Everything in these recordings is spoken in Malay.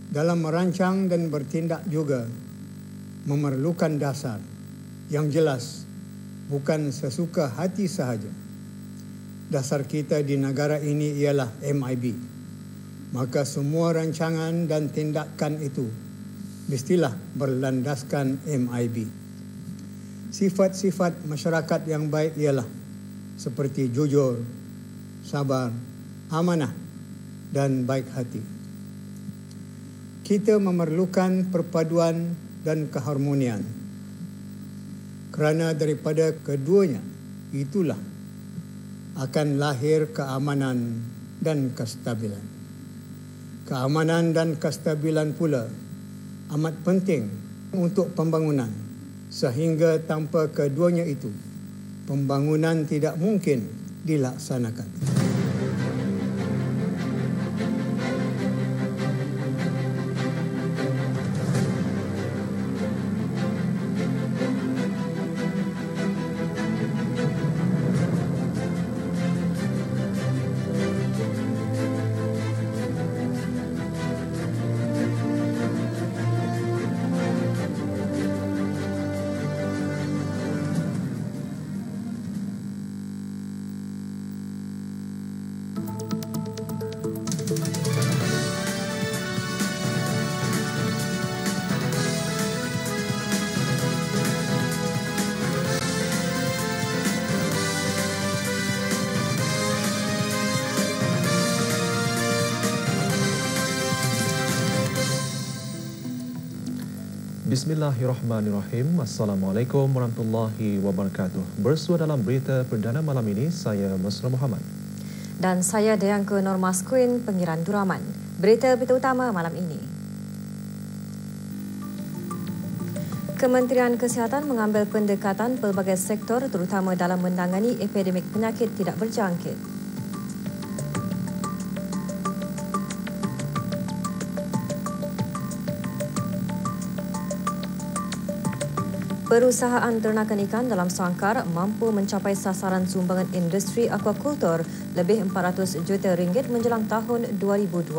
dalam merancang dan bertindak juga memerlukan dasar yang jelas, bukan sesuka hati sahaja. Dasar kita di negara ini ialah MIB. Maka semua rancangan dan tindakan itu mestilah berlandaskan MIB. Sifat-sifat masyarakat yang baik ialah seperti jujur, sabar, amanah dan baik hati. Kita memerlukan perpaduan dan keharmonian. Kerana daripada keduanya, itulah akan lahir keamanan dan kestabilan. Keamanan dan kestabilan pula amat penting untuk pembangunan, sehingga tanpa keduanya itu, pembangunan tidak mungkin dilaksanakan. Bismillahirrahmanirrahim. Assalamualaikum warahmatullahi wabarakatuh. Bersua dalam berita perdana malam ini, saya Mesra Muhammad. Dan saya Dayangka Normas Queen, Pengiran Duraman. Berita utama malam ini. Kementerian Kesihatan mengambil pendekatan pelbagai sektor terutama dalam menangani epidemik penyakit tidak berjangkit. Perusahaan ternakan ikan dalam Sangkar mampu mencapai sasaran sumbangan industri aquakultur lebih 400 juta ringgit menjelang tahun 2020.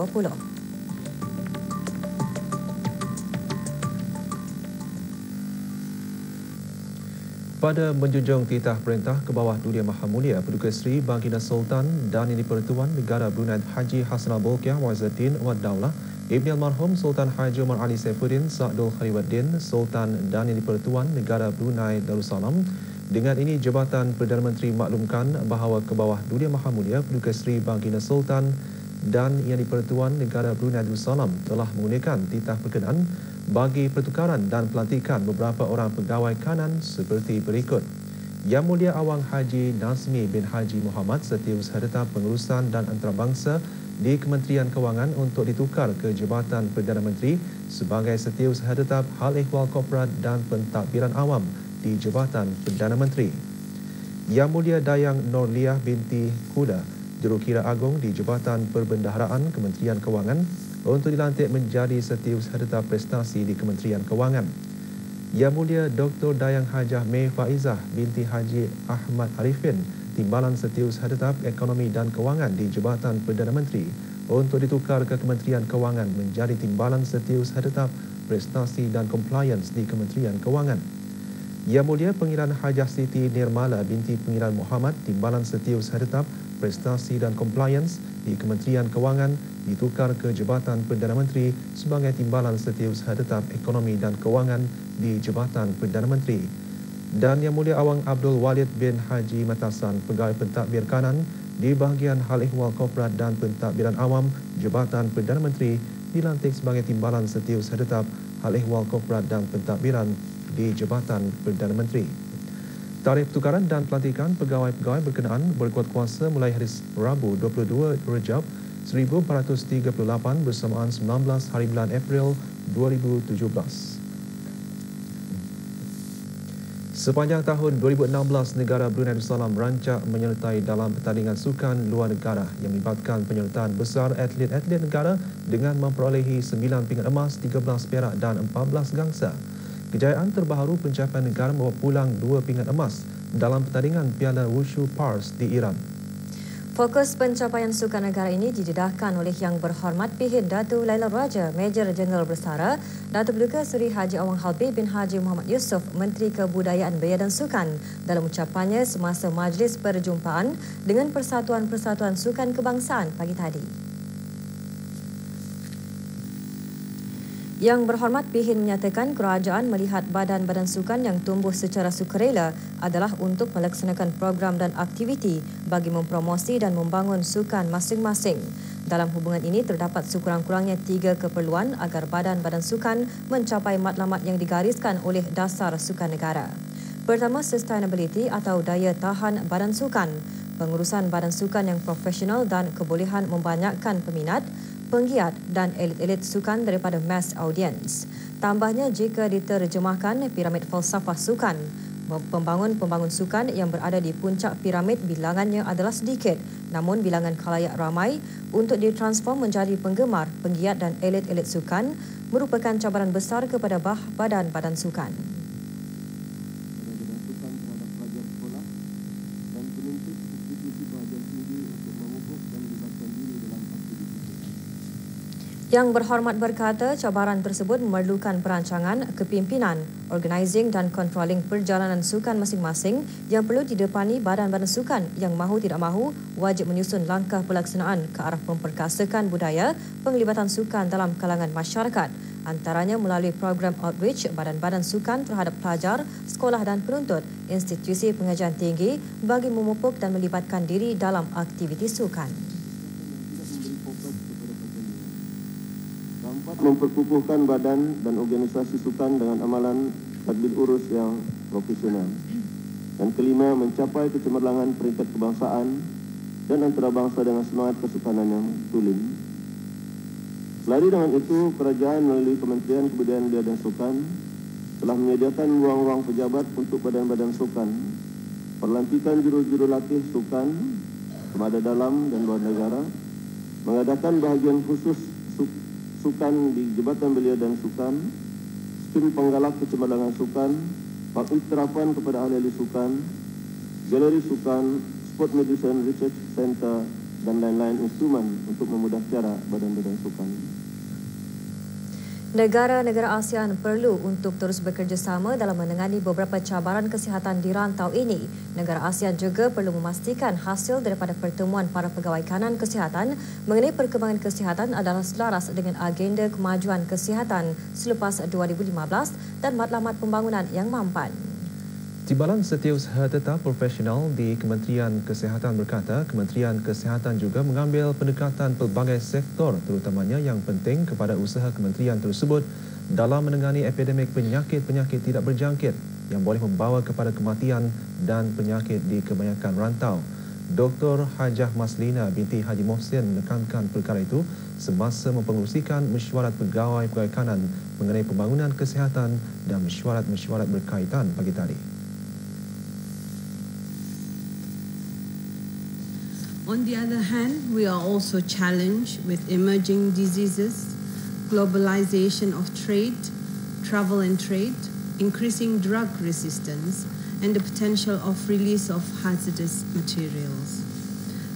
Pada menjunjung titah perintah ke bawah Dulia Maha Mulia Paduka Seri Baginda Sultan dan Yang di-Pertuan Negara Brunei Haji Hassanal Bolkiah Waizuddin Wad Daulah Ibni Almarhum Sultan Haji Omar Ali Saifuddin Sa'dul Khaliwaddin Sultan dan Yang di-Pertuan Negara Brunei Darussalam. Dengan ini, Jabatan Perdana Menteri maklumkan bahawa ke bawah Dulia Maha Mulia Paduka Seri Baginda Sultan dan Yang di-Pertuan Negara Brunei Darussalam telah menggunakan titah berkenaan bagi pertukaran dan pelantikan beberapa orang pegawai kanan seperti berikut. Yang Mulia Awang Haji Nazmi bin Haji Muhammad Setiausaha Tetap Pengurusan dan Antarabangsa di Kementerian Kewangan untuk ditukar ke Jabatan Perdana Menteri sebagai Setiausaha Tetap Hal Ehwal Korporat dan Pentadbiran Awam di Jabatan Perdana Menteri. Yang Mulia Dayang Norliah binti Kuda, Jurukira Agong di Jabatan Perbendaharaan Kementerian Kewangan untuk dilantik menjadi Setiausaha Tetap Prestasi di Kementerian Kewangan. Yang Mulia Dr. Dayang Hajah Mei Faizah binti Haji Ahmad Arifin, Timbalan Setiausaha Tetap Ekonomi dan Kewangan di Jabatan Perdana Menteri untuk ditukar ke Kementerian Kewangan menjadi Timbalan Setiausaha Tetap Prestasi dan Compliance di Kementerian Kewangan. Yang Mulia Pengiran Hajah Siti Nirmala binti Pengiran Muhammad, Timbalan Setiausaha Tetap Prestasi dan Compliance di Kementerian Kewangan ditukar ke Jabatan Perdana Menteri sebagai Timbalan Setiausaha Tetap Ekonomi dan Kewangan di Jabatan Perdana Menteri. Dan Yang Mulia Awang Abdul Walid bin Haji Matasan, Pegawai Pentadbir Kanan di bahagian Hal Ehwal Korporat dan Pentadbiran Awam Jabatan Perdana Menteri dilantik sebagai Timbalan Setiausaha Tetap Hal Ehwal Korporat dan Pentadbiran di Jabatan Perdana Menteri. Tarikh pertukaran dan pelantikan pegawai-pegawai berkenaan berkuat kuasa mulai hari Rabu 22 Rejab 1438 bersamaan 19 hari bulan April 2017. Sepanjang tahun 2016, negara Brunei Darussalam rancak menyertai dalam pertandingan sukan luar negara yang melibatkan penyertaan besar atlet-atlet negara dengan memperolehi 9 pingat emas, 13 perak dan 14 gangsa. Kejayaan terbaru pencapaian negara membawa pulang 2 pingat emas dalam pertandingan Piala Wushu Pars di Iran. Fokus pencapaian Sukan Negara ini didedahkan oleh Yang Berhormat PH Datuk Laila Raja, Major Jeneral Bersara, Datuk Paduka Seri Haji Awang Halbi bin Haji Muhammad Yusof, Menteri Kebudayaan Belia dan Sukan dalam ucapannya semasa majlis perjumpaan dengan Persatuan-Persatuan Sukan Kebangsaan pagi tadi. Yang Berhormat PH menyatakan kerajaan melihat badan-badan sukan yang tumbuh secara sukarela adalah untuk melaksanakan program dan aktiviti bagi mempromosi dan membangun sukan masing-masing. Dalam hubungan ini terdapat sekurang-kurangnya 3 keperluan agar badan-badan sukan mencapai matlamat yang digariskan oleh Dasar Sukan Negara. Pertama, sustainability atau daya tahan badan sukan, pengurusan badan sukan yang profesional dan kebolehan membanyakkan peminat, penggiat dan elit-elit sukan daripada mass audience. Tambahnya, jika diterjemahkan piramid falsafah sukan, pembangun-pembangun sukan yang berada di puncak piramid bilangannya adalah sedikit, namun bilangan khalayak ramai untuk ditransform menjadi penggemar, penggiat dan elit-elit sukan merupakan cabaran besar kepada badan-badan sukan. Yang Berhormat berkata cabaran tersebut memerlukan perancangan, kepimpinan, organising dan controlling perjalanan sukan masing-masing yang perlu didepani badan-badan sukan yang mahu tidak mahu wajib menyusun langkah pelaksanaan ke arah memperkasakan budaya penglibatan sukan dalam kalangan masyarakat, antaranya melalui program outreach badan-badan sukan terhadap pelajar, sekolah dan penuntut, institusi pengajian tinggi bagi memupuk dan melibatkan diri dalam aktiviti sukan. Memperkukuhkan badan dan organisasi sukan dengan amalan tadbir urus yang profesional. Dan kelima, mencapai kecemerlangan peringkat kebangsaan dan antarabangsa dengan semangat kesukanan yang tulen. Selari dengan itu, kerajaan melalui Kementerian Kebudayaan Belia dan Sukan telah menyediakan ruang-ruang pejabat untuk badan-badan sukan, perlantikan juru-juru latih sukan sama ada dalam dan luar negara, mengadakan bahagian khusus sukan di Jabatan Belia dan Sukan, skim penggalak kecemerlangan sukan, pengiktirapan kepada ahli-ahli sukan, galeri sukan, Sport Medicine Research Center dan lain-lain instrumen untuk memudah cara badan-badan sukan. Negara-negara ASEAN perlu untuk terus bekerjasama dalam menangani beberapa cabaran kesihatan di rantau ini. Negara ASEAN juga perlu memastikan hasil daripada pertemuan para pegawai kanan kesihatan mengenai perkembangan kesihatan adalah selaras dengan agenda kemajuan kesihatan selepas 2015 dan matlamat pembangunan yang mampan. Timbalan Setiausaha Tetap Profesional di Kementerian Kesihatan berkata Kementerian Kesihatan juga mengambil pendekatan pelbagai sektor terutamanya yang penting kepada usaha kementerian tersebut dalam menangani epidemik penyakit-penyakit tidak berjangkit yang boleh membawa kepada kematian dan penyakit di kebanyakan rantau. Dr. Hajah Maslina binti Haji Mohsin menekankan perkara itu semasa mempengerusikan mesyuarat pegawai-pegawai kanan mengenai pembangunan kesihatan dan mesyuarat-mesyuarat berkaitan pagi tadi. On the other hand, we are also challenged with emerging diseases, globalization of trade, travel and trade, increasing drug resistance, and the potential of release of hazardous materials.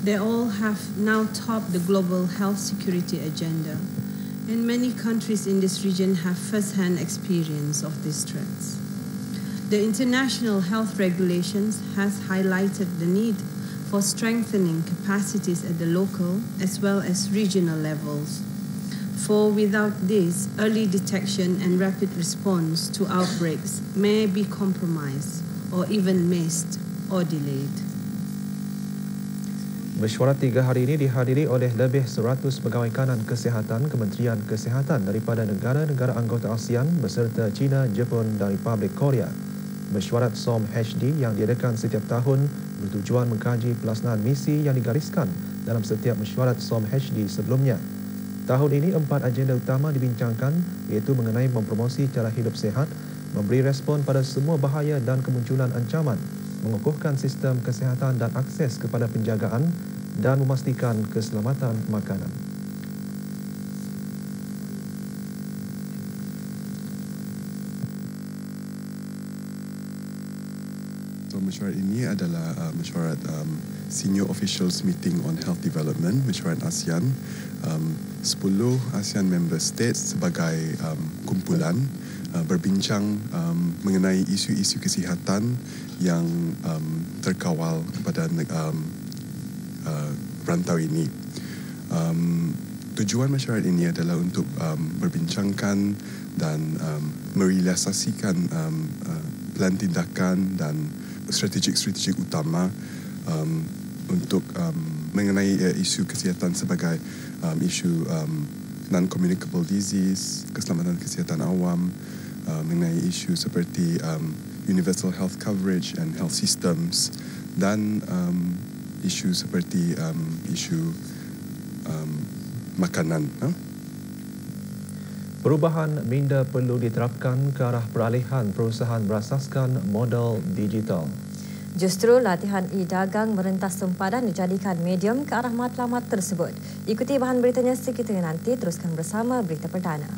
They all have now topped the global health security agenda, and many countries in this region have first-hand experience of these threats. The international health regulations has highlighted the need for strengthening capacities at the local as well as regional levels. For without this, early detection and rapid response to outbreaks may be compromised or even missed or delayed. Mesyuarat 3 hari ini dihadiri oleh lebih 100 pegawai kanan kesihatan Kementerian Kesihatan daripada negara-negara anggota ASEAN beserta China, Jepun dan Republik Korea. Mesyuarat SOM HD yang diadakan setiap tahun bertujuan mengkaji pelaksanaan misi yang digariskan dalam setiap mesyuarat SOM HD sebelumnya. Tahun ini 4 agenda utama dibincangkan iaitu mengenai mempromosi cara hidup sihat, memberi respon pada semua bahaya dan kemunculan ancaman, mengukuhkan sistem kesihatan dan akses kepada penjagaan dan memastikan keselamatan makanan. mesyuarat ini adalah mesyuarat Senior Officials Meeting on Health Development, mesyuarat ASEAN. 10 ASEAN Member States sebagai kumpulan berbincang mengenai isu-isu kesihatan yang terkawal kepada rantau ini. Tujuan mesyuarat ini adalah untuk berbincangkan dan merealisasikan plan tindakan dan strategik utama untuk mengenai isu kesihatan sebagai isu non-communicable disease, keselamatan kesihatan awam, mengenai isu seperti universal health coverage and health systems, dan isu seperti isu makanan. Perubahan minda perlu diterapkan ke arah peralihan perusahaan berasaskan model digital. Justru latihan e-dagang merentas sempadan dijadikan medium ke arah matlamat tersebut. Ikuti bahan beritanya seketika nanti, teruskan bersama Berita Perdana.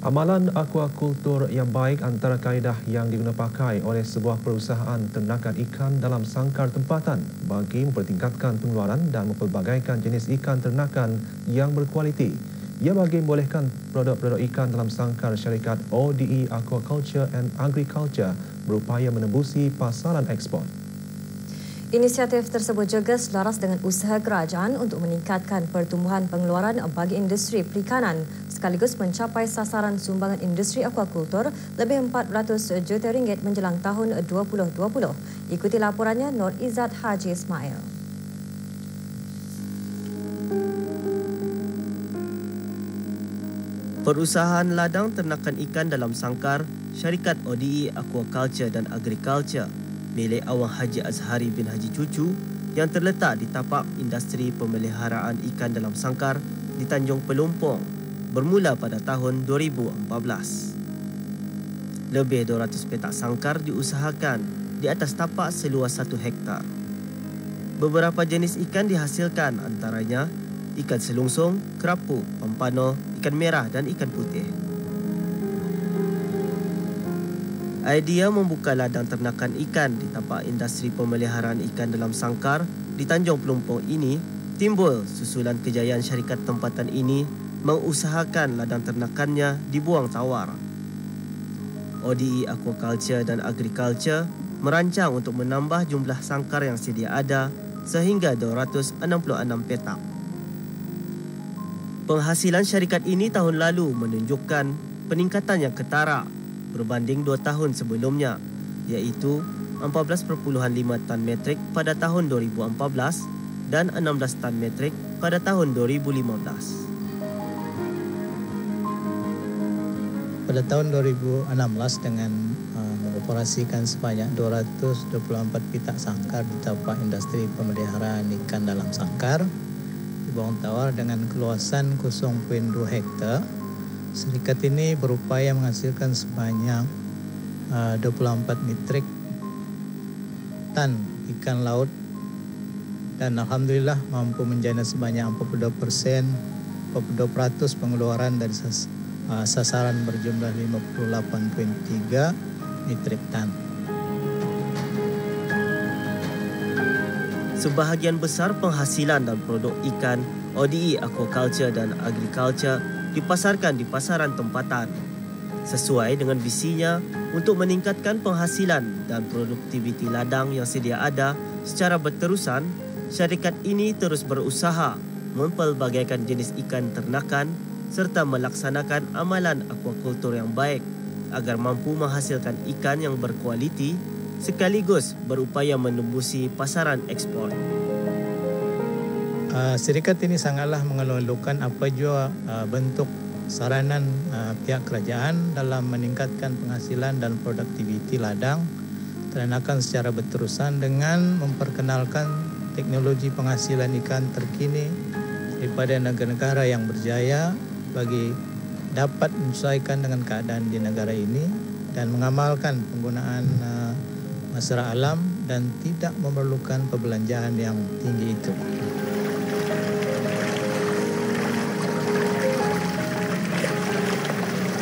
Amalan akuakultur yang baik antara kaedah yang digunapakai oleh sebuah perusahaan ternakan ikan dalam sangkar tempatan bagi mempertingkatkan pengeluaran dan mempelbagaikan jenis ikan ternakan yang berkualiti. Ia bagi membolehkan produk-produk ikan dalam sangkar syarikat ODE Aquaculture and Agriculture berupaya menembusi pasaran ekspor. Inisiatif tersebut juga selaras dengan usaha kerajaan untuk meningkatkan pertumbuhan pengeluaran bagi industri perikanan sekaligus mencapai sasaran sumbangan industri akuakultur lebih RM400 juta menjelang tahun 2020. Ikuti laporannya Nur Izzat Haji Ismail. Perusahaan ladang ternakan ikan dalam sangkar syarikat ODE Aquaculture dan Agriculture milik Awang Haji Azhari bin Haji Cucu yang terletak di tapak industri pemeliharaan ikan dalam sangkar di Tanjung Pelumpong bermula pada tahun 2014. Lebih 200 petak sangkar diusahakan di atas tapak seluas 1 hektar. Beberapa jenis ikan dihasilkan antaranya ikan selungsung, kerapu, pampano, ikan merah dan ikan putih. Idea membuka ladang ternakan ikan di tapak industri pemeliharaan ikan dalam sangkar di Tanjung Pelumpong ini timbul susulan kejayaan syarikat tempatan ini mengusahakan ladang ternakannya dibuang tawar. ODE Aquaculture dan Agriculture merancang untuk menambah jumlah sangkar yang sedia ada sehingga 266 petak. Penghasilan syarikat ini tahun lalu menunjukkan peningkatan yang ketara berbanding 2 tahun sebelumnya, iaitu 14.5 tan metrik pada tahun 2014 dan 16 tan metrik pada tahun 2015. Pada tahun 2016 dengan mengoperasikan sebanyak 224 petak sangkar di tapak industri pemeliharaan ikan dalam sangkar di bawah tawar dengan keluasan 0.2 hektar. Syarikat ini berupaya menghasilkan sebanyak 24 metrik tan ikan laut dan alhamdulillah mampu menjana sebanyak 42% pengeluaran dari sasaran berjumlah 58.3 metrik tan. Sebahagian besar penghasilan dan produk ikan ODE Aquaculture dan Agriculture dipasarkan di pasaran tempatan. Sesuai dengan visinya untuk meningkatkan penghasilan dan produktiviti ladang yang sedia ada secara berterusan, syarikat ini terus berusaha mempelbagaikan jenis ikan ternakan serta melaksanakan amalan akuakultur yang baik agar mampu menghasilkan ikan yang berkualiti sekaligus berupaya menembusi pasaran ekspor. Syarikat ini sangatlah mengeluarkan apa jua bentuk saranan pihak kerajaan dalam meningkatkan penghasilan dan produktiviti ladang ternakan secara berterusan dengan memperkenalkan teknologi penghasilan ikan terkini daripada negara-negara yang berjaya bagi dapat menyesuaikan dengan keadaan di negara ini dan mengamalkan penggunaan masyarakat alam dan tidak memerlukan perbelanjaan yang tinggi itu.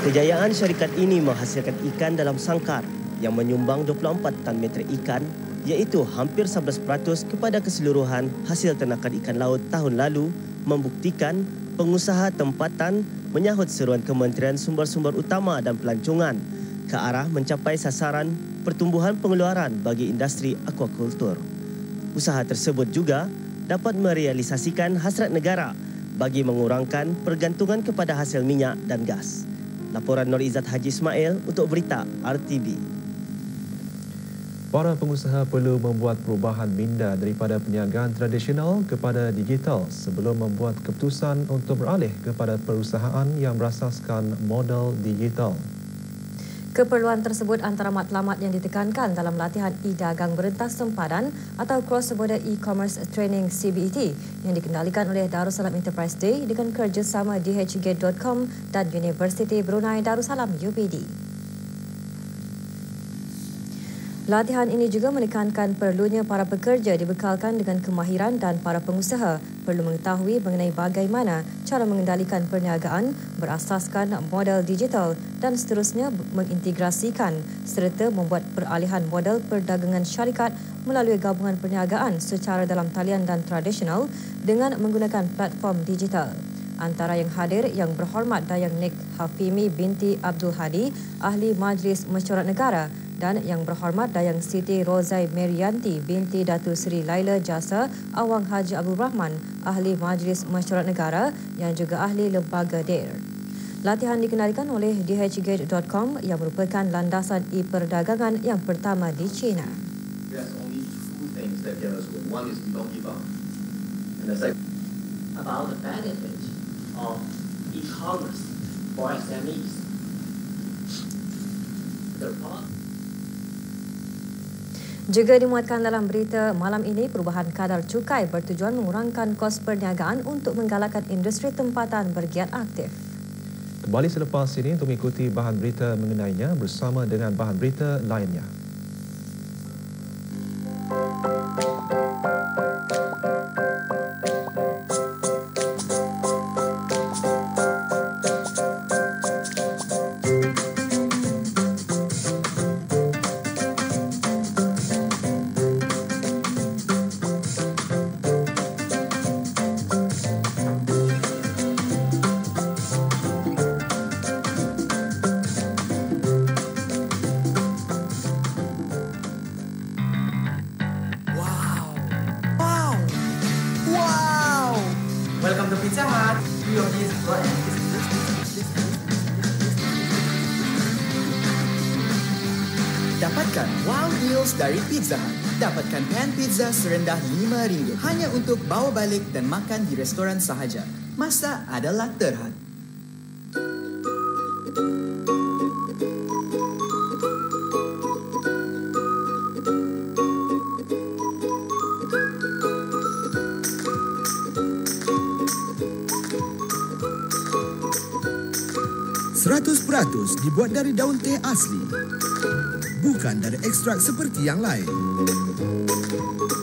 Kejayaan syarikat ini menghasilkan ikan dalam sangkar yang menyumbang 24 tan metrik ikan, iaitu hampir 11% kepada keseluruhan hasil ternakan ikan laut tahun lalu, membuktikan pengusaha tempatan menyahut seruan Kementerian Sumber-Sumber Utama dan Pelancongan ke arah mencapai sasaran pertumbuhan pengeluaran bagi industri akuakultur. Usaha tersebut juga dapat merealisasikan hasrat negara bagi mengurangkan pergantungan kepada hasil minyak dan gas. Laporan Nur Izzat Haji Ismail untuk Berita RTB. Para pengusaha perlu membuat perubahan minda daripada perniagaan tradisional kepada digital sebelum membuat keputusan untuk beralih kepada perusahaan yang berasaskan modal digital. Keperluan tersebut antara matlamat yang ditekankan dalam latihan e-dagang berentas sempadan atau Cross Border E-Commerce Training CBET yang dikendalikan oleh Darussalam Enterprise Day dengan kerjasama dhgate.com dan Universiti Brunei Darussalam UBD. Latihan ini juga menekankan perlunya para pekerja dibekalkan dengan kemahiran dan para pengusaha perlu mengetahui mengenai bagaimana cara mengendalikan perniagaan berasaskan modal digital dan seterusnya mengintegrasikan serta membuat peralihan model perdagangan syarikat melalui gabungan perniagaan secara dalam talian dan tradisional dengan menggunakan platform digital. Antara yang hadir yang berhormat Dayang Nik Hafimi binti Abdul Hadi, Ahli Majlis Mesyuarat Negara, dan yang berhormat Dayang Siti Rozai Merianti binti Datuk Seri Laila Jasa Awang Haji Abdul Rahman, Ahli Majlis Mesyuarat Negara yang juga Ahli Lembaga DIR. Latihan dikendalikan oleh dhgate.com yang merupakan landasan e-perdagangan yang pertama di China. There's only two things that get us good. One is we don't give up. And the second about the benefit of e-commerce for SMEs. Juga dimuatkan dalam berita malam ini, perubahan kadar cukai bertujuan mengurangkan kos perniagaan untuk menggalakkan industri tempatan bergiat aktif. Kembali selepas ini untuk mengikuti bahan berita mengenainya bersama dengan bahan berita lainnya. Welcome to Pizza Hut. Dapatkan wow deals dari Pizza Hut. Dapatkan pan pizza serendah RM5 hanya untuk bawa balik dan makan di restoran sahaja. Masa adalah terhad. Peratus dibuat dari daun teh asli, bukan dari ekstrak seperti yang lain.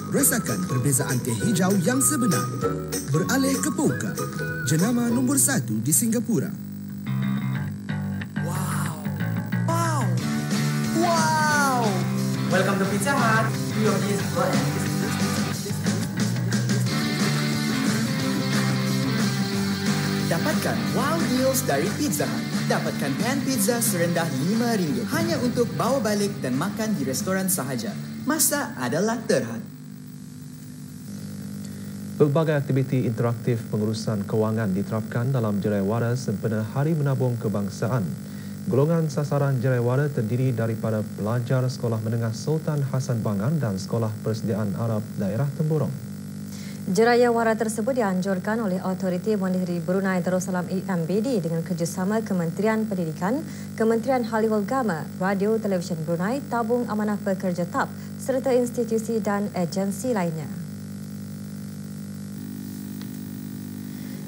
Rasakan perbezaan teh hijau yang sebenar. Beralih ke Poka, jenama nombor 1 di Singapura. Wow! Welcome to Pizza Hut. Dapatkan wow deals dari Pizza Hut. Dapatkan pan pizza serendah RM5 hanya untuk bawa balik dan makan di restoran sahaja. Masa adalah terhad. Pelbagai aktiviti interaktif pengurusan kewangan diterapkan dalam Jeraiwara sempena Hari Menabung Kebangsaan. Golongan sasaran Jeraiwara terdiri daripada pelajar Sekolah Menengah Sultan Hassan Bangan dan Sekolah Persediaan Arab Daerah Temburong. Jeraiwara tersebut dianjurkan oleh Autoriti Mandiri Brunei Darussalam EMBD dengan kerjasama Kementerian Pendidikan, Kementerian Haliwal Gama, Radio Televisyen Brunei, Tabung Amanah Pekerja TAP serta institusi dan agensi lainnya.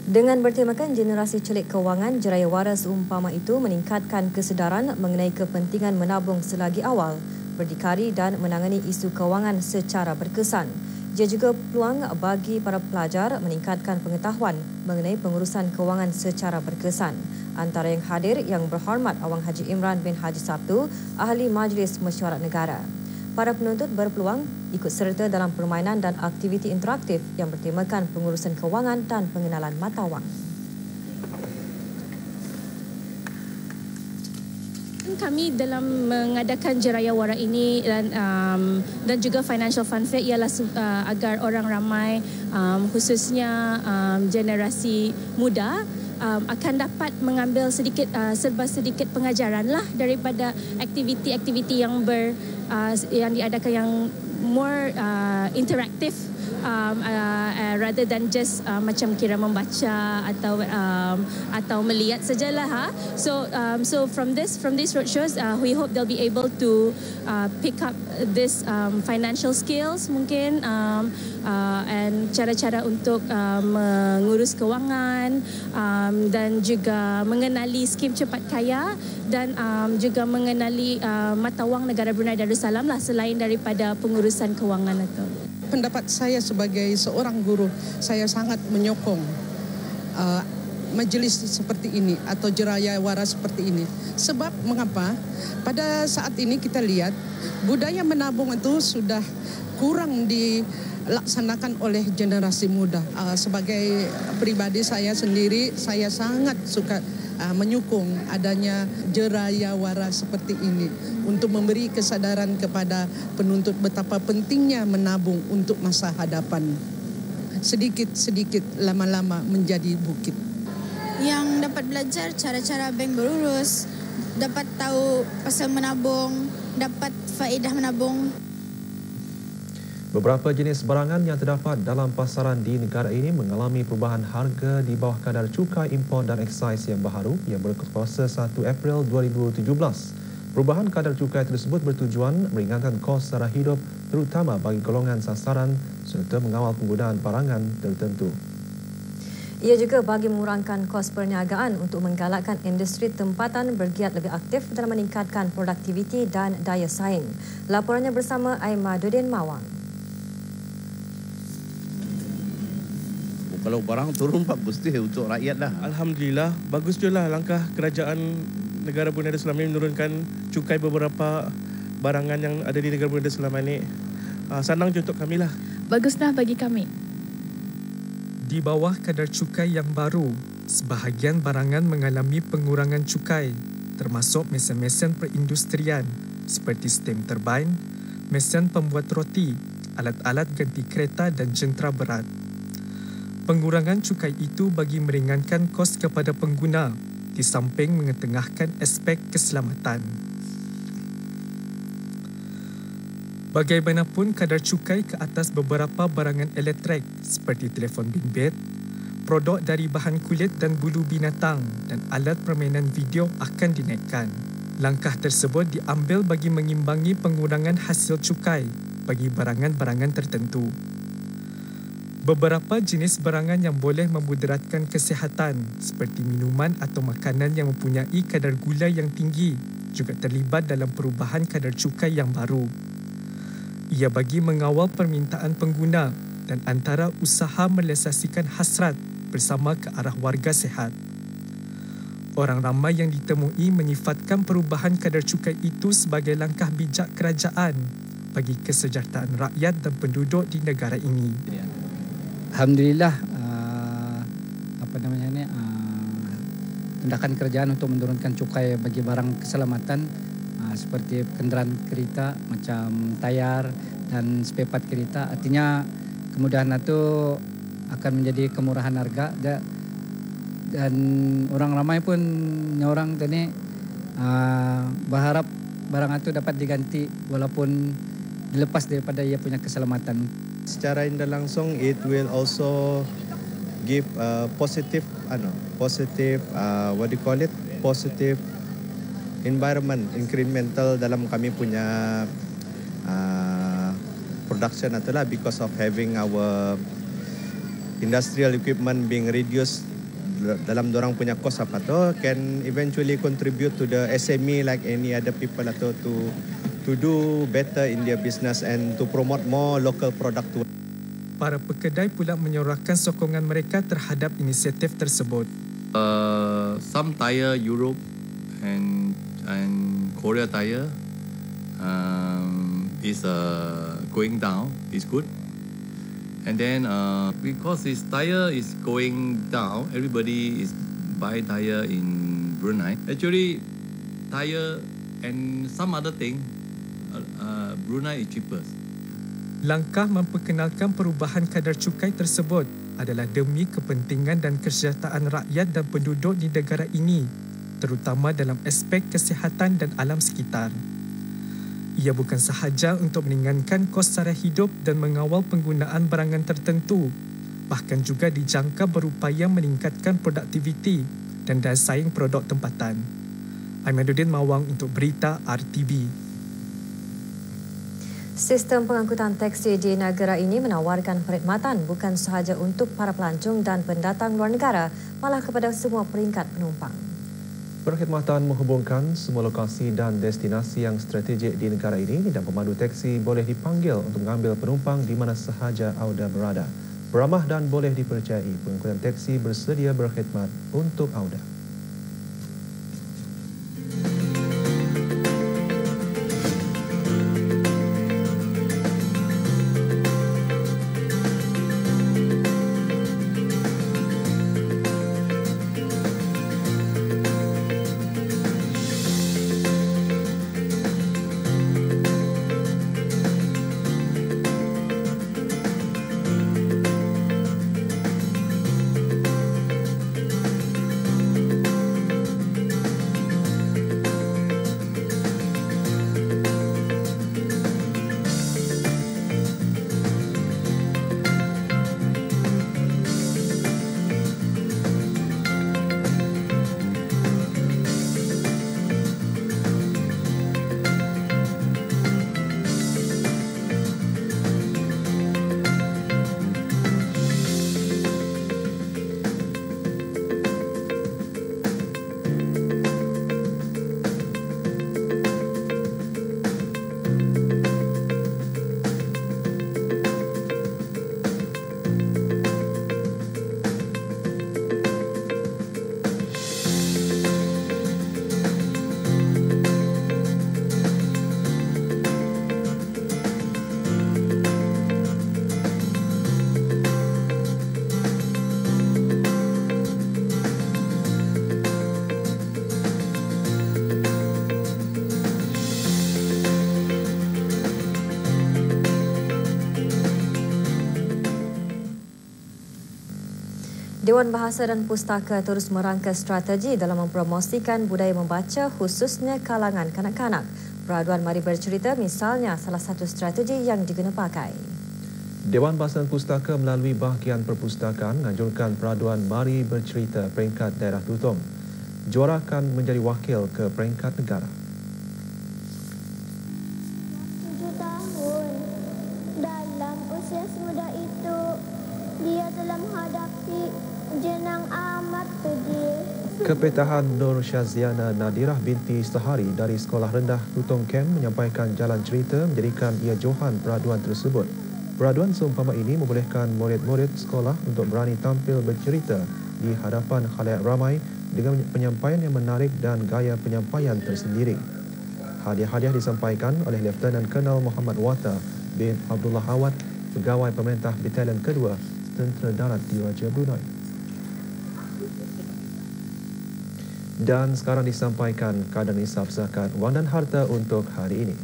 Dengan bertemakan generasi celik kewangan, Jeraiwara seumpama itu meningkatkan kesedaran mengenai kepentingan menabung selagi awal. berdikari dan menangani isu kewangan secara berkesan. Ia juga peluang bagi para pelajar meningkatkan pengetahuan mengenai pengurusan kewangan secara berkesan. Antara yang hadir yang berhormat Awang Haji Imran bin Haji Sabtu, Ahli Majlis Mesyuarat Negara. Para penuntut berpeluang ikut serta dalam permainan dan aktiviti interaktif yang bertemakan pengurusan kewangan dan pengenalan mata wang. Kami dalam mengadakan Jeraya Wara ini dan juga Financial Fun Fair ialah agar orang ramai khususnya generasi muda akan dapat mengambil serba sedikit pengajaran lah daripada aktiviti-aktiviti yang diadakan yang more interaktif rather than just macam kira membaca atau melihat sajalah. So from this roadshows we hope they'll be able to pick up this financial skills mungkin and cara-cara untuk mengurus kewangan dan juga mengenali skim cepat kaya dan juga mengenali mata wang negara Brunei Darussalam lah selain daripada pengurusan kewangan itu. Pendapat saya sebagai seorang guru, saya sangat menyokong majlis seperti ini atau Jeraya Wara seperti ini. Sebab mengapa? Pada saat ini kita lihat budaya menabung itu sudah kurang dilaksanakan oleh generasi muda. Sebagai pribadi saya sendiri, saya sangat suka menyokong adanya Jeraya Wara seperti ini untuk memberi kesadaran kepada penuntut betapa pentingnya menabung untuk masa hadapan. Sedikit-sedikit lama-lama menjadi bukit. Yang dapat belajar cara-cara bank berurus, dapat tahu pasal menabung, dapat faedah menabung. Beberapa jenis barangan yang terdapat dalam pasaran di negara ini mengalami perubahan harga di bawah kadar cukai import dan eksais yang baharu yang berkuasa 1 April 2017. Perubahan kadar cukai tersebut bertujuan meringankan kos sara hidup terutama bagi golongan sasaran serta mengawal penggunaan barangan tertentu. Ia juga bagi mengurangkan kos perniagaan untuk menggalakkan industri tempatan bergiat lebih aktif dalam meningkatkan produktiviti dan daya saing. Laporannya bersama Aimaduddin Mawang. Kalau barang turun bagus deh untuk rakyat lah. Alhamdulillah, bagus juga lah langkah kerajaan negara Brunei Darussalam ini menurunkan cukai beberapa barangan yang ada di negara Brunei Darussalam ini. Senang je untuk kami lah. Baguslah bagi kami. Di bawah kadar cukai yang baru, sebahagian barangan mengalami pengurangan cukai, termasuk mesin-mesin perindustrian seperti stem turbin, mesin pembuat roti, alat-alat ganti kereta dan jentera berat. Pengurangan cukai itu bagi meringankan kos kepada pengguna di samping mengetengahkan aspek keselamatan. Bagaimanapun kadar cukai ke atas beberapa barangan elektrik seperti telefon bimbit, produk dari bahan kulit dan bulu binatang dan alat permainan video akan dinaikkan. Langkah tersebut diambil bagi mengimbangi pengurangan hasil cukai bagi barangan-barangan tertentu. Beberapa jenis barangan yang boleh memudaratkan kesihatan seperti minuman atau makanan yang mempunyai kadar gula yang tinggi juga terlibat dalam perubahan kadar cukai yang baru. Ia bagi mengawal permintaan pengguna dan antara usaha melesasikan hasrat bersama ke arah warga sihat. Orang ramai yang ditemui menyifatkan perubahan kadar cukai itu sebagai langkah bijak kerajaan bagi kesejahteraan rakyat dan penduduk di negara ini. Alhamdulillah tindakan kerajaan untuk menurunkan cukai bagi barang keselamatan seperti kenderaan kereta macam tayar dan spare part kereta, artinya kemudahan itu akan menjadi kemurahan harga dan orang ramai pun orang tadi berharap barang itu dapat diganti walaupun dilepas daripada ia punya keselamatan. Secara tidak langsung, it will also give positive environment incremental dalam kami punya production itulah, because of having our industrial equipment being reduced dalam dorang punya cost apa tu can eventually contribute to the SME like any other people atau to to do better in their business and to promote more local product to. Para pekedai pula menyorakkan sokongan mereka terhadap inisiatif tersebut. Some tire Europe and Korea tire is going down. Is good. And then because this tire is going down, everybody is buy tire in Brunei. Actually, tire and some other thing, Brunei is cheapest. Langkah memperkenalkan perubahan kadar cukai tersebut adalah demi kepentingan dan kesejahteraan rakyat dan penduduk di negara ini, terutama dalam aspek kesihatan dan alam sekitar. Ia bukan sahaja untuk meringankan kos sara hidup dan mengawal penggunaan barangan tertentu, bahkan juga dijangka berupaya meningkatkan produktiviti dan daya saing produk tempatan. Aimaduddin Mawang untuk Berita RTB. Sistem pengangkutan teksi di negara ini menawarkan perkhidmatan bukan sahaja untuk para pelancong dan pendatang luar negara, malah kepada semua peringkat penumpang. Perkhidmatan menghubungkan semua lokasi dan destinasi yang strategik di negara ini dan pemandu teksi boleh dipanggil untuk mengambil penumpang di mana sahaja anda berada. Beramah dan boleh dipercayai, pengangkutan teksi bersedia berkhidmat untuk anda. Dewan Bahasa dan Pustaka terus merangka strategi dalam mempromosikan budaya membaca khususnya kalangan kanak-kanak. Peraduan Mari Bercerita misalnya salah satu strategi yang diguna pakai. Dewan Bahasa dan Pustaka melalui bahagian perpustakaan menganjurkan peraduan Mari Bercerita peringkat daerah Tutong. Juara akan menjadi wakil ke peringkat negara. 7 tahun. Dalam usia semuda itu, dia telah menghadapi jenang amat pedih. Kepetahan Nur Syaziana Nadirah binti Sehari dari Sekolah Rendah Tutong Camp menyampaikan jalan cerita menjadikan ia johan peraduan tersebut. Peraduan seumpama ini membolehkan murid-murid sekolah untuk berani tampil bercerita di hadapan khalayak ramai dengan penyampaian yang menarik dan gaya penyampaian tersendiri. Hadiah-hadiah disampaikan oleh Lieutenant Colonel Muhammad Wata bin Abdullah Awad, Pegawai Pemerintah Batalion Kedua Tentera Darat Diraja Brunei. Dan sekarang disampaikan kadar nisab zakat wang dan harta untuk hari ini.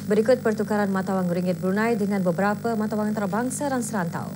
Berikut pertukaran mata wang ringgit Brunei dengan beberapa mata wang antarabangsa dan serantau.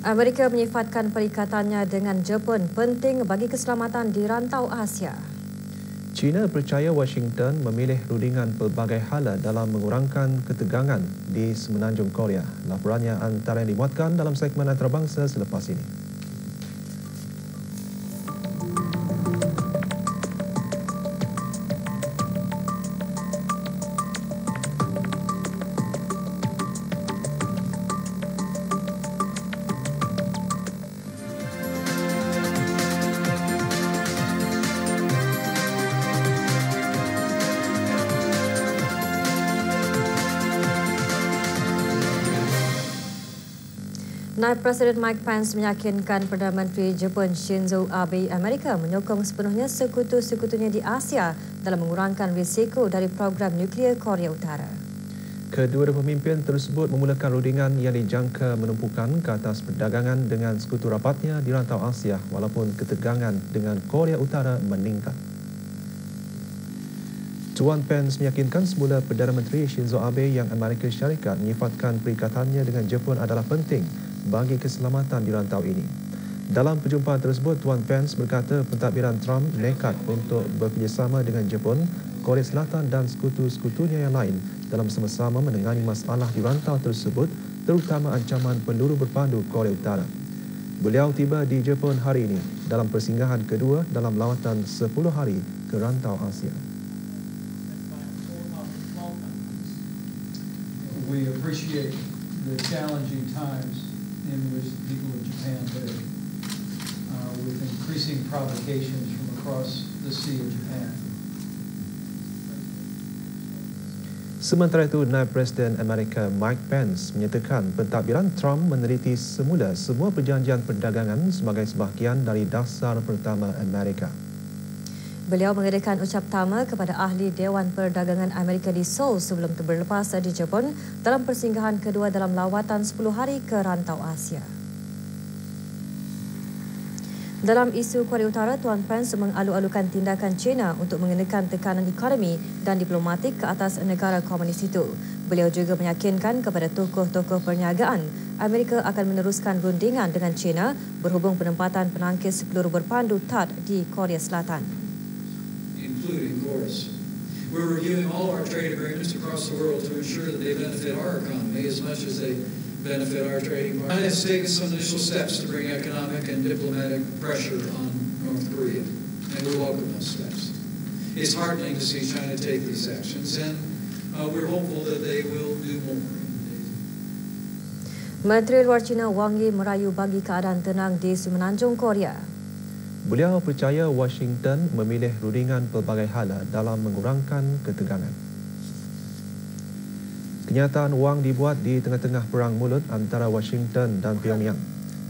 Amerika menyifatkan perikatannya dengan Jepun penting bagi keselamatan di rantau Asia. China percaya Washington memilih rundingan pelbagai hala dalam mengurangkan ketegangan di Semenanjung Korea. Laporannya antara yang dimuatkan dalam segmen antarabangsa selepas ini. Naib Presiden Mike Pence meyakinkan Perdana Menteri Jepun Shinzo Abe Amerika menyokong sepenuhnya sekutu-sekutunya di Asia dalam mengurangkan risiko dari program nuklear Korea Utara. Kedua pemimpin tersebut memulakan rundingan yang dijangka menumpukan ke atas perdagangan dengan sekutu rapatnya di rantau Asia walaupun ketegangan dengan Korea Utara meningkat. Tuan Pence meyakinkan semula Perdana Menteri Shinzo Abe yang Amerika Syarikat menyifatkan perikatannya dengan Jepun adalah penting bagi keselamatan di rantau ini. Dalam perjumpaan tersebut, Tuan Pence berkata pentadbiran Trump nekat untuk bekerjasama dengan Jepun, Korea Selatan dan sekutu-sekutunya yang lain dalam sama-sama menangani masalah di rantau tersebut, terutama ancaman peluru berpandu Korea Utara. Beliau tiba di Jepun hari ini dalam persinggahan kedua dalam lawatan 10 hari ke rantau Asia. We appreciate the challenging times in which the people of Japan live, with increasing provocations from across the Sea of Japan. Sementara itu, Naib Presiden Amerika Mike Pence menyatakan pentadbiran Trump meneliti semula semua perjanjian perdagangan sebagai sebahagian dari dasar pertama Amerika. Beliau mengadakan ucap tama kepada ahli Dewan Perdagangan Amerika di Seoul sebelum berlepas di Jepun dalam persinggahan kedua dalam lawatan 10 hari ke rantau Asia. Dalam isu Korea Utara, Tuan Pence mengalu-alukan tindakan China untuk mengenakan tekanan ekonomi dan diplomatik ke atas negara komunis itu. Beliau juga meyakinkan kepada tokoh-tokoh perniagaan Amerika akan meneruskan rundingan dengan China berhubung penempatan penangkis peluru berpandu THAAD di Korea Selatan. Including, of course. We're reviewing all our trade agreements across the world to ensure that they benefit our economy as much as they benefit our trading partners. China has taken some initial steps to bring economic and diplomatic pressure on North Korea, and we welcome those steps. It's heartening to see China take these actions, and we're hopeful that they will do more. Menteri Luar China Wang Yi merayu bagi keadaan tenang di Semenanjung Korea. Beliau percaya Washington memilih rundingan pelbagai hala dalam mengurangkan ketegangan. Kenyataan Wang dibuat di tengah-tengah perang mulut antara Washington dan Pyongyang.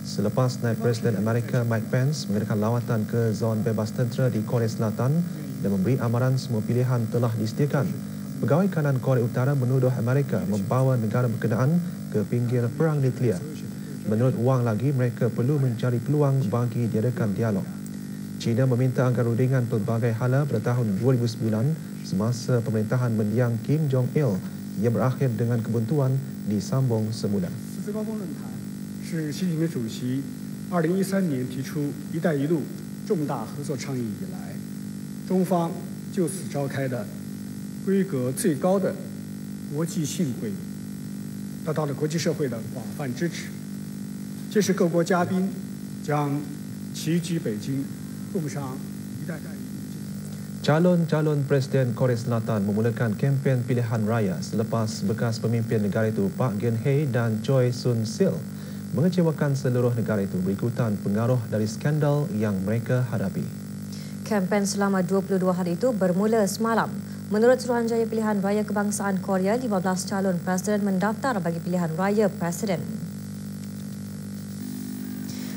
Selepas Naib Presiden Amerika Mike Pence mengadakan lawatan ke zon bebas tentera di Korea Selatan dan memberi amaran semua pilihan telah disediakan, pegawai kanan Korea Utara menuduh Amerika membawa negara berkenaan ke pinggir perang nuklear. Menurut Wang lagi, mereka perlu mencari peluang bagi diadakan dialog. China meminta agar rundingan pelbagai hala pada tahun 2009 semasa pemerintahan mendiang Kim Jong-il yang berakhir dengan kebuntuan disambung semula. 是习近平主席2013年提出“一带一路”重大合作倡议以来，中方就此召开的规格最高的国际性会议，得到了国际社会的广泛支持。届时，各国嘉宾将齐聚北京。 Calon-calon Presiden Korea Selatan memulakan kempen pilihan raya selepas bekas pemimpin negara itu Park Geun-hye dan Choi Soon-sil mengecewakan seluruh negara itu berikutan pengaruh dari skandal yang mereka hadapi. Kempen selama 22 hari itu bermula semalam. Menurut Suruhanjaya Pilihan Raya Kebangsaan Korea, 15 calon presiden mendaftar bagi pilihan raya presiden.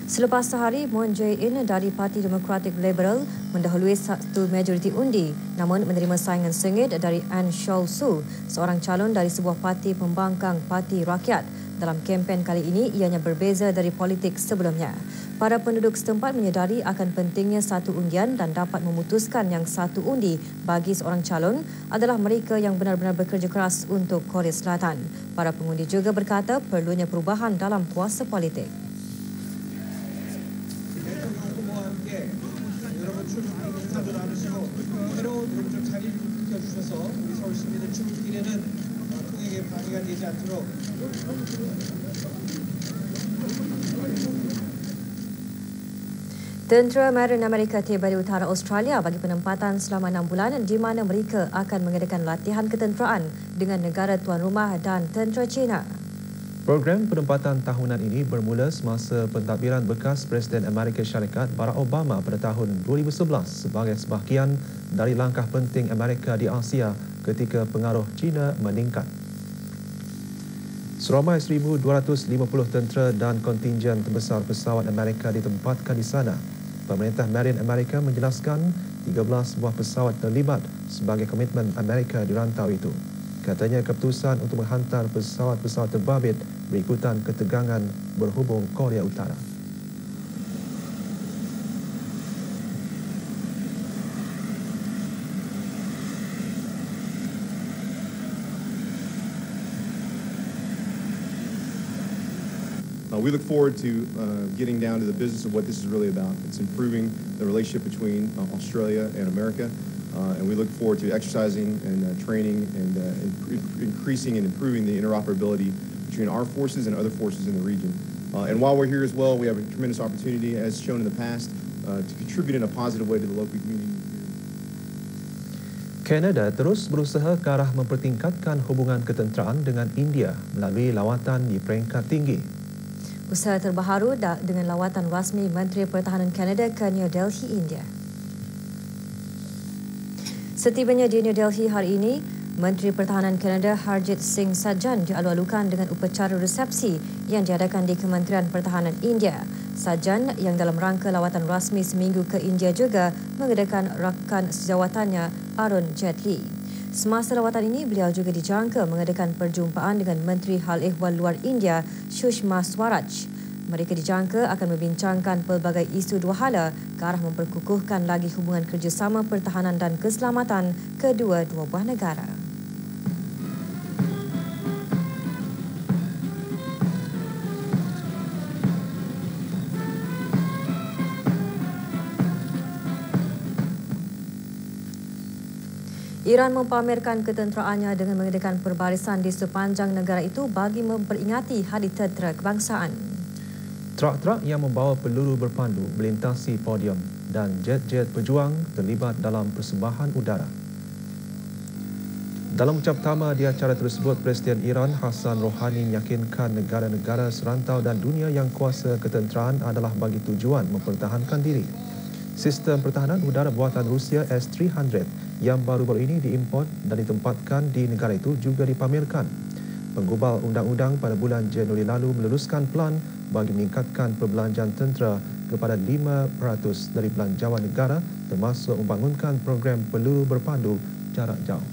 Selepas sehari, Moon Jae-in dari Parti Demokratik Liberal mendahului satu majoriti undi namun menerima saingan sengit dari Ahn Cheol-soo, seorang calon dari sebuah parti pembangkang Parti Rakyat. Dalam kempen kali ini, ianya berbeza dari politik sebelumnya. Para penduduk setempat menyedari akan pentingnya satu undian dan dapat memutuskan yang satu undi bagi seorang calon adalah mereka yang benar-benar bekerja keras untuk Korea Selatan. Para pengundi juga berkata perlunya perubahan dalam kuasa politik. 함께 여러분들 많이 인사도 나누시고 새로운 여러분들 자리를 비켜주셔서 우리 서울 시민들 출근길에는 통행에 방해가 되지 않도록 Tentera Marin Amerika tiba di utara Australia bagi penempatan selama 6 bulan di mana mereka akan mengadakan latihan ketenteraan dengan negara tuan rumah dan tentera China. Program penempatan tahunan ini bermula semasa pentadbiran bekas Presiden Amerika Syarikat Barack Obama pada tahun 2011 sebagai sebahagian dari langkah penting Amerika di Asia ketika pengaruh China meningkat. Seramai 1,250 tentera dan kontingen terbesar pesawat Amerika ditempatkan di sana. Pemerintah Marin Amerika menjelaskan 13 buah pesawat terlibat sebagai komitmen Amerika di rantau itu. Katanya keputusan untuk menghantar pesawat-pesawat terbabit berikutan ketegangan berhubung Korea Utara. We look forward to getting down to the business of what this is really about. It's improving the relationship between Australia and America, and we look forward to exercising and training and increasing and improving the interoperability between our forces and other forces in the region. And while we're here as well, we have a tremendous opportunity, as shown in the past, to contribute in a positive way to the local community. Kanada terus berusaha ke arah mempertingkatkan hubungan ketenteraan dengan India melalui lawatan di peringkat tinggi. Usaha terbaru dengan lawatan rasmi Menteri Pertahanan Kanada ke New Delhi, India. Setibanya di New Delhi hari ini, Menteri Pertahanan Kanada Harjit Singh Sajjan dialu-alukan dengan upacara resepsi yang diadakan di Kementerian Pertahanan India. Sajjan yang dalam rangka lawatan rasmi seminggu ke India juga mengadakan rakan sejawatannya Arun Jaitley. Semasa lawatan ini, beliau juga dijangka mengadakan perjumpaan dengan Menteri Hal Ehwal Luar India, Sushma Swaraj. Mereka dijangka akan membincangkan pelbagai isu dua hala ke arah memperkukuhkan lagi hubungan kerjasama pertahanan dan keselamatan kedua-dua buah negara. Iran mempamerkan ketenteraannya dengan mengadakan perbarisan di sepanjang negara itu bagi memperingati Hari Tentera Kebangsaan. Trak-trak yang membawa peluru berpandu melintasi podium dan jet-jet pejuang terlibat dalam persembahan udara. Dalam ucap pertama di acara tersebut, Presiden Iran Hassan Rouhani meyakinkan negara-negara serantau dan dunia yang kuasa ketenteraan adalah bagi tujuan mempertahankan diri. Sistem pertahanan udara buatan Rusia S-300 yang baru-baru ini diimport dan ditempatkan di negara itu juga dipamerkan. Penggubal undang-undang pada bulan Januari lalu meluluskan pelan bagi meningkatkan perbelanjaan tentera kepada 5% dari belanjawan negara termasuk membangunkan program peluru berpandu jarak jauh.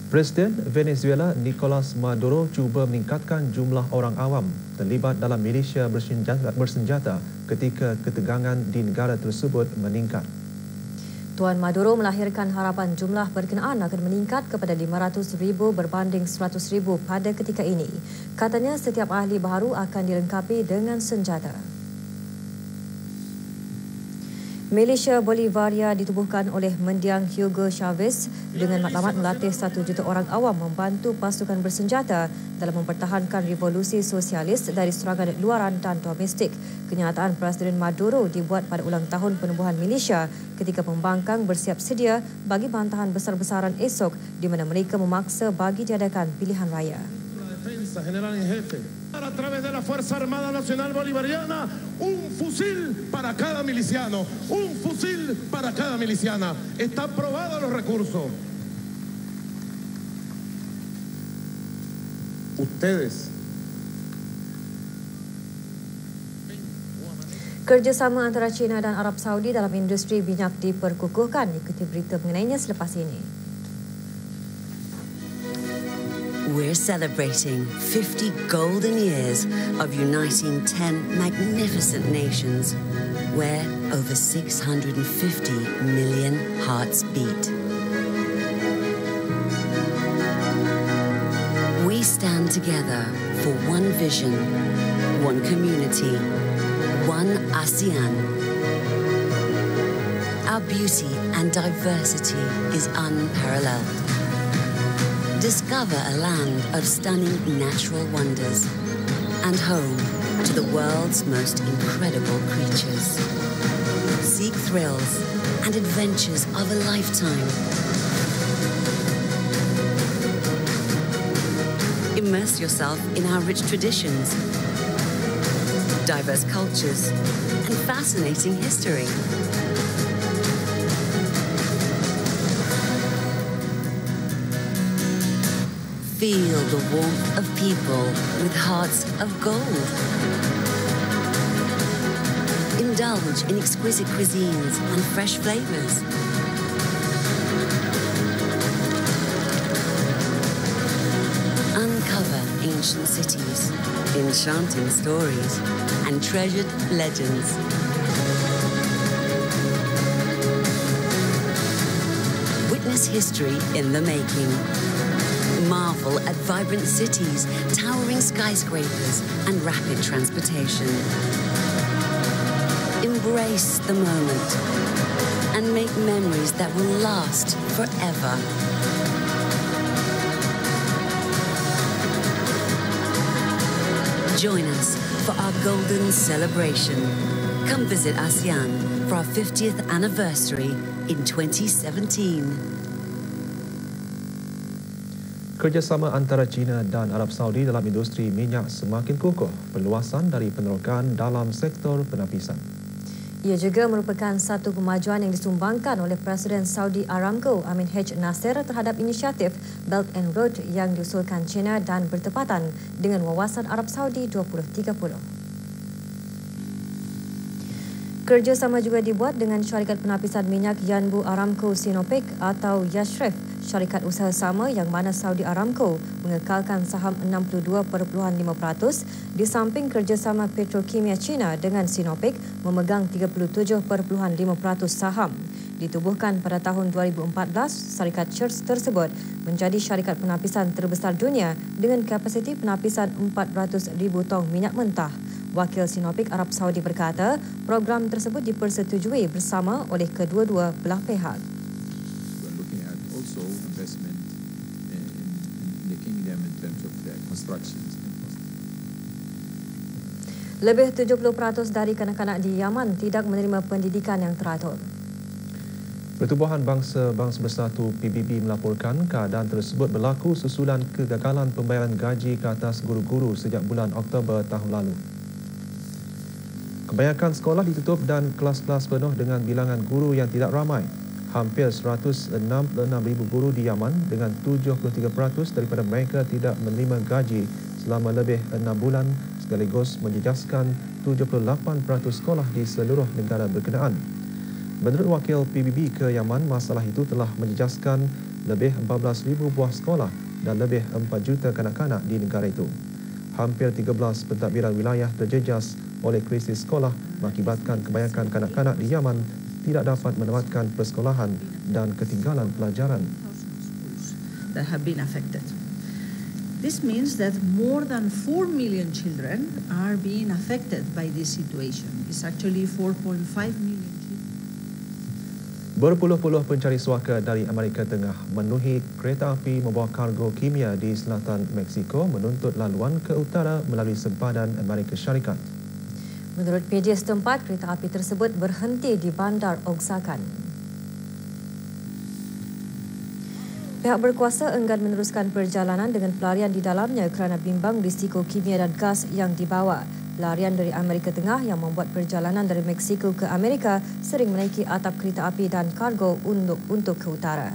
Presiden Venezuela Nicolas Maduro cuba meningkatkan jumlah orang awam terlibat dalam milisya bersenjata ketika ketegangan di negara tersebut meningkat. Tuan Maduro melahirkan harapan jumlah berkenaan akan meningkat kepada 500,000 berbanding 100,000 pada ketika ini. Katanya setiap ahli baharu akan dilengkapi dengan senjata. Milisya Bolivaria ditubuhkan oleh mendiang Hugo Chavez dengan matlamat melatih 1 juta orang awam membantu pasukan bersenjata dalam mempertahankan revolusi sosialis dari serangan luaran dan domestik. Kenyataan Presiden Maduro dibuat pada ulang tahun penubuhan milisya ketika pembangkang bersiap sedia bagi bantahan besar-besaran esok di mana mereka memaksa bagi diadakan pilihan raya. General en jefe. A través de la Fuerza Armada Nacional Bolivariana, un fusil para cada miliciano, un fusil para cada miliciana. Está aprobado los recursos. Ustedes. Kerjasama antara China dan Arab Saudi dalam industri minyak diperkukuhkan. Ikuti berita mengenainya selepas ini. We're celebrating 50 golden years of uniting 10 magnificent nations where over 650 million hearts beat. We stand together for one vision, one community, one ASEAN. Our beauty and diversity is unparalleled. Discover a land of stunning natural wonders and home to the world's most incredible creatures. Seek thrills and adventures of a lifetime. Immerse yourself in our rich traditions, diverse cultures, and fascinating history. Feel the warmth of people with hearts of gold. Indulge in exquisite cuisines and fresh flavors. Uncover ancient cities, enchanting stories, and treasured legends. Witness history in the making. Marvel at vibrant cities, towering skyscrapers, and rapid transportation. Embrace the moment and make memories that will last forever. Join us for our golden celebration. Come visit ASEAN for our 50th anniversary in 2017. Kerjasama antara China dan Arab Saudi dalam industri minyak semakin kukuh, perluasan dari penerokan dalam sektor penapisan. Ia juga merupakan satu kemajuan yang disumbangkan oleh Presiden Saudi Aramco Amin H. Nasser terhadap inisiatif Belt and Road yang diusulkan China dan bertepatan dengan wawasan Arab Saudi 2030. Kerjasama juga dibuat dengan syarikat penapisan minyak Yanbu Aramco Sinopec atau Yashref, syarikat usaha sama yang mana Saudi Aramco mengekalkan saham 62.5% di samping kerjasama Petrokimia China dengan Sinopec memegang 37.5% saham. Ditubuhkan pada tahun 2014, syarikat Church tersebut menjadi syarikat penapisan terbesar dunia dengan kapasiti penapisan 400,000 tong minyak mentah. Wakil Sinopec Arab Saudi berkata, program tersebut dipersetujui bersama oleh kedua-dua belah pihak. We're looking at also investment in the kingdom in terms of the constructions. Lebih 70% dari kanak-kanak di Yaman tidak menerima pendidikan yang teratur. Pertubuhan Bangsa-Bangsa Bersatu PBB melaporkan keadaan tersebut berlaku susulan kegagalan pembayaran gaji ke atas guru-guru sejak bulan Oktober tahun lalu. Kebanyakan sekolah ditutup dan kelas-kelas penuh dengan bilangan guru yang tidak ramai. Hampir 166,000 guru di Yaman dengan 73% daripada mereka tidak menerima gaji selama lebih 6 bulan sekaligus menjejaskan 78% sekolah di seluruh negara berkenaan. Menurut wakil PBB ke Yaman, masalah itu telah menjejaskan lebih 14,000 buah sekolah dan lebih 4 juta kanak-kanak di negara itu. Hampir 13 pentadbiran wilayah terjejas oleh krisis sekolah mengakibatkan kebanyakan kanak-kanak di Yaman tidak dapat menamatkan persekolahan dan ketinggalan pelajaran. That have been affected. This means that more than 4 million children are being affected by this situation. It's actually 4.5 million children. Berpuluh-puluh pencari suaka dari Amerika Tengah memenuhi kereta api membawa kargo kimia di selatan Meksiko menuntut laluan ke utara melalui sempadan Amerika Syarikat. Menurut media setempat, kereta api tersebut berhenti di bandar Oaxacan. Pihak berkuasa enggan meneruskan perjalanan dengan pelarian di dalamnya kerana bimbang risiko kimia dan gas yang dibawa. Pelarian dari Amerika Tengah yang membuat perjalanan dari Meksiko ke Amerika sering menaiki atap kereta api dan kargo untuk ke utara.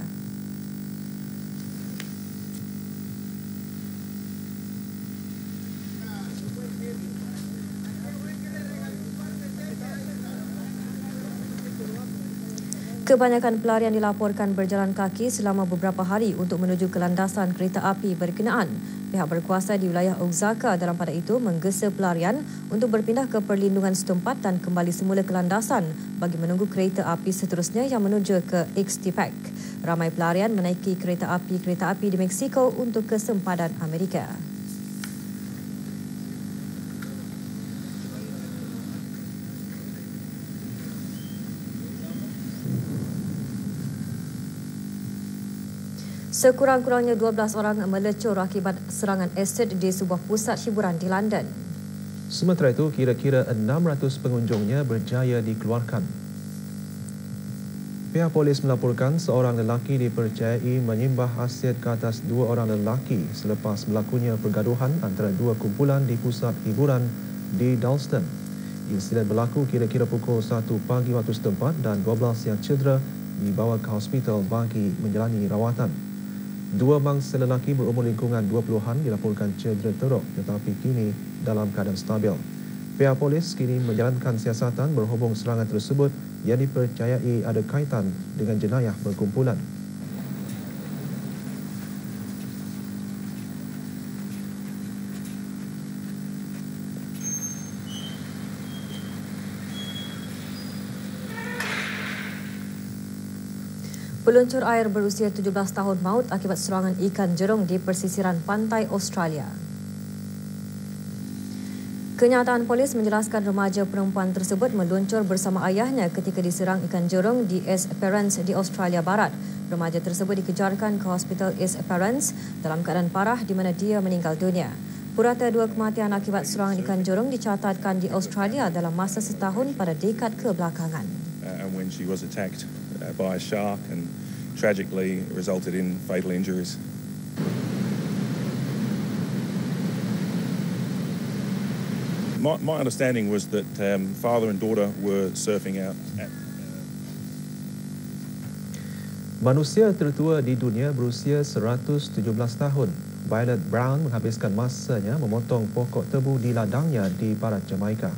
Kebanyakan pelarian dilaporkan berjalan kaki selama beberapa hari untuk menuju ke landasan kereta api berkenaan. Pihak berkuasa di wilayah Oaxaca dalam pada itu menggesa pelarian untuk berpindah ke perlindungan setempat dan kembali semula ke landasan bagi menunggu kereta api seterusnya yang menuju ke Ixtepec. Ramai pelarian menaiki kereta api di Mexico untuk ke sempadan Amerika. Sekurang-kurangnya 12 orang melecur akibat serangan asid di sebuah pusat hiburan di London. Sementara itu, kira-kira 600 pengunjungnya berjaya dikeluarkan. Pihak polis melaporkan seorang lelaki dipercayai menyimbah asid ke atas dua orang lelaki selepas berlakunya pergaduhan antara dua kumpulan di pusat hiburan di Dalston. Insiden berlaku kira-kira pukul 1 pagi waktu setempat dan 12 yang cedera dibawa ke hospital bagi menjalani rawatan. Dua mangsa lelaki berumur lingkungan 20-an dilaporkan cedera teruk tetapi kini dalam keadaan stabil. Pihak polis kini menjalankan siasatan berhubung serangan tersebut yang dipercayai ada kaitan dengan jenayah berkumpulan. Peluncur air berusia 17 tahun maut akibat serangan ikan jerung di persisiran pantai Australia. Kenyataan polis menjelaskan remaja perempuan tersebut meluncur bersama ayahnya ketika diserang ikan jerung di Esperance di Australia Barat. Remaja tersebut dikejarkan ke Hospital Esperance dalam keadaan parah di mana dia meninggal dunia. Purata 2 kematian akibat serangan ikan jerung dicatatkan di Australia dalam masa setahun pada dekad kebelakangan. And when she was attacked by a shark and tragically resulted in fatal injuries. My understanding was that father and daughter were surfing out at Manusia tertua di dunia berusia 117 tahun. Violet Brown menghabiskan masanya memotong pokok tebu di ladangnya di barat Jamaika.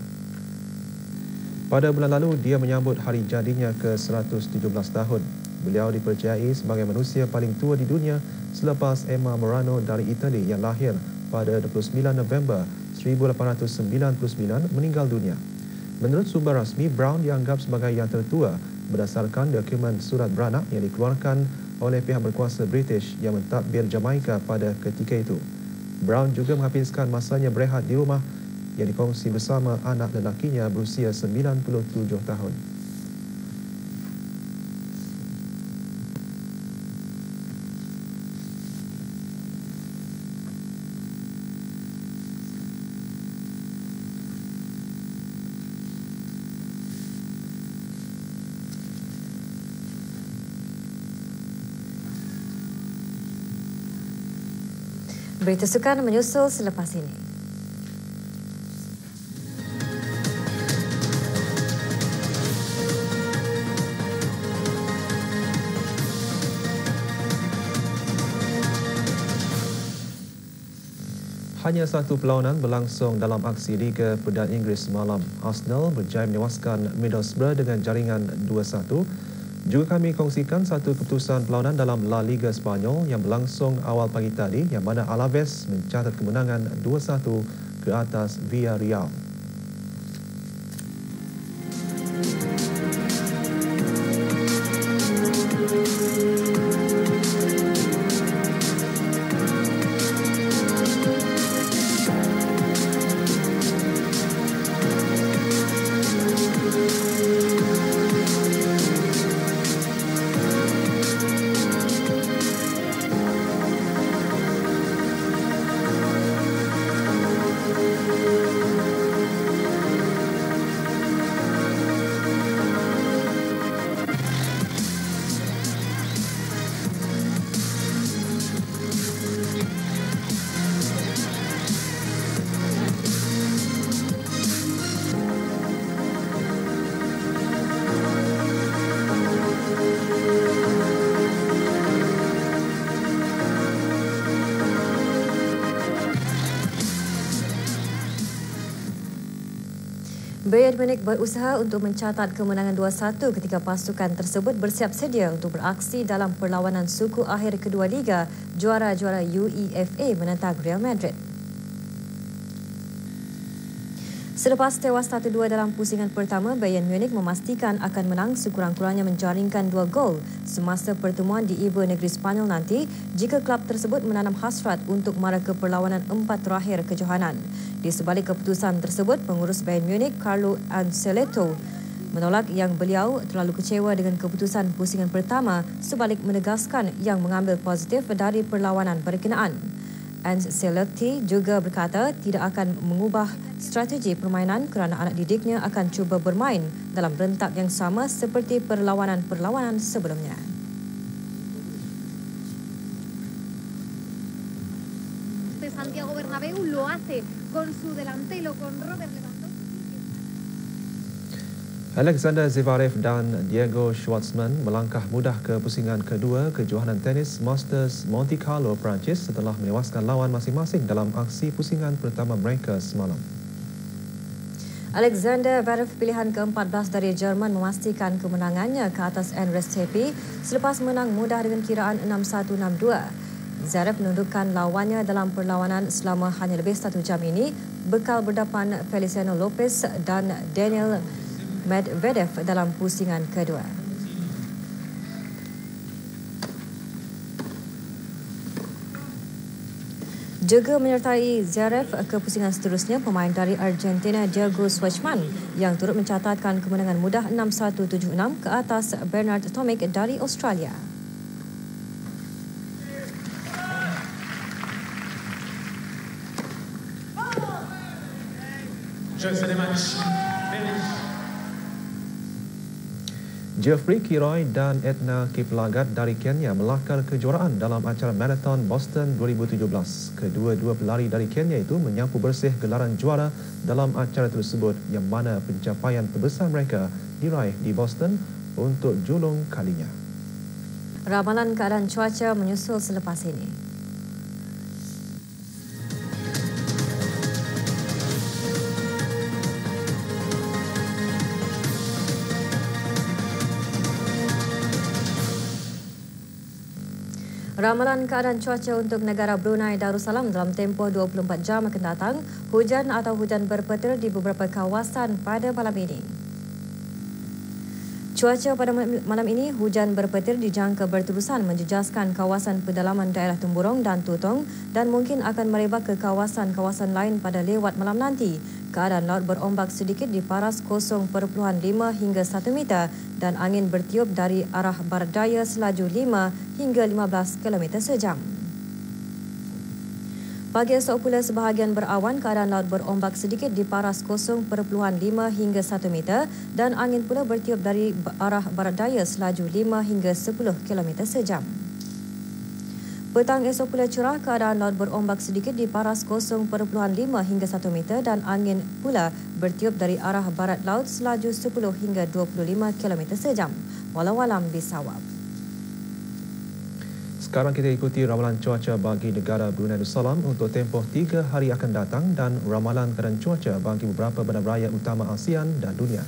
Pada bulan lalu, dia menyambut hari jadinya ke-117 tahun. Beliau dipercayai sebagai manusia paling tua di dunia selepas Emma Morano dari Itali yang lahir pada 29 November 1899 meninggal dunia. Menurut sumber rasmi, Brown dianggap sebagai yang tertua berdasarkan dokumen surat beranak yang dikeluarkan oleh pihak berkuasa British yang mentadbir Jamaika pada ketika itu. Brown juga menghabiskan masanya berehat di rumah yang dikongsi bersama anak lelakinya berusia 97 tahun. Berita sukan menyusul selepas ini. Hanya satu perlawanan berlangsung dalam aksi Liga Perdana Inggeris semalam. Arsenal berjaya menewaskan Middlesbrough dengan jaringan 2-1. Juga kami kongsikan satu keputusan perlawanan dalam La Liga Spanyol yang berlangsung awal pagi tadi yang mana Alaves mencatat kemenangan 2-1 ke atas Villarreal. Bayern Munich berusaha untuk mencatat kemenangan 2-1 ketika pasukan tersebut bersiap sedia untuk beraksi dalam perlawanan suku akhir kedua Liga juara-juara UEFA menentang Real Madrid. Selepas tewas 1-2 dalam pusingan pertama, Bayern Munich memastikan akan menang sekurang-kurangnya menjaringkan 2 gol semasa pertemuan di ibu negeri Spanyol nanti jika klub tersebut menanam hasrat untuk mara ke perlawanan 4 terakhir kejohanan. Di sebalik keputusan tersebut, pengurus Bayern Munich, Carlo Ancelotti, menolak yang beliau terlalu kecewa dengan keputusan pusingan pertama sebalik menegaskan yang mengambil positif dari perlawanan berkenaan. Ancelotti juga berkata tidak akan mengubah strategi permainan kerana anak didiknya akan cuba bermain dalam rentak yang sama seperti perlawanan-perlawanan sebelumnya. Santiago Bernabéu lo hace con su delantero, con Robert Lewandowski. Alexander Zverev dan Diego Schwartzman melangkah mudah ke pusingan kedua kejohanan tenis Masters Monte Carlo, Perancis setelah menewaskan lawan masing-masing dalam aksi pusingan pertama mereka semalam. Alexander Zverev, pilihan ke-14 dari Jerman, memastikan kemenangannya ke atas Andres Tepi selepas menang mudah dengan kiraan 6-1, 6-2. Zverev menundukkan lawannya dalam perlawanan selama hanya lebih 1 jam ini bekal berdepan Feliciano Lopez dan Daniel Medvedev dalam pusingan kedua. Juga menyertai Zverev ke pusingan seterusnya pemain dari Argentina Diego Schwartzman yang turut mencatatkan kemenangan mudah 6-1, 7-6 ke atas Bernard Tomic dari Australia. Jeffrey Kiroy dan Edna Kiplagat dari Kenya melakar kejuaraan dalam acara Marathon Boston 2017. Kedua-dua pelari dari Kenya itu menyapu bersih gelaran juara dalam acara tersebut yang mana pencapaian terbesar mereka diraih di Boston untuk julung kalinya. Ramalan keadaan cuaca menyusul selepas ini. Ramalan keadaan cuaca untuk negara Brunei Darussalam dalam tempoh 24 jam akan datang, hujan atau hujan berpetir di beberapa kawasan pada malam ini. Cuaca pada malam ini, hujan berpetir dijangka berterusan menjejaskan kawasan pedalaman daerah Temburong dan Tutong dan mungkin akan merebak ke kawasan-kawasan lain pada lewat malam nanti. Keadaan laut berombak sedikit di paras 0.5 hingga 1 meter dan angin bertiup dari arah barat daya selaju 5 hingga 15 km sejam. Pagi esok pula sebahagian berawan, keadaan laut berombak sedikit di paras 0.5 hingga 1 meter dan angin pula bertiup dari arah barat daya selaju 5 hingga 10 km sejam. Petang esok pula cerah, keadaan laut berombak sedikit di paras 0.5 hingga 1 meter dan angin pula bertiup dari arah barat laut selaju 10 hingga 25 km sejam. Wallahualam bisawab. Sekarang kita ikuti ramalan cuaca bagi negara Brunei Darussalam untuk tempoh 3 hari akan datang dan ramalan keadaan cuaca bagi beberapa bandaraya utama ASEAN dan dunia.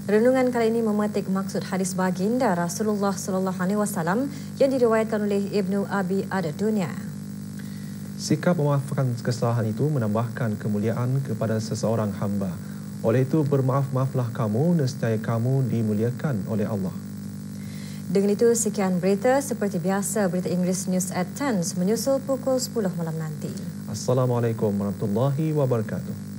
Renungan kali ini memetik maksud hadis baginda Rasulullah sallallahu alaihi wasallam yang diriwayatkan oleh Ibnu Abi Ad-Dunya. Sikap memaafkan kesalahan itu menambahkan kemuliaan kepada seseorang hamba. Oleh itu, bermaaf-maaflah kamu, nescaya kamu dimuliakan oleh Allah. Dengan itu, sekian berita. Seperti biasa, berita Inggeris News at 10 menyusul pukul 10 malam nanti. Assalamualaikum warahmatullahi wabarakatuh.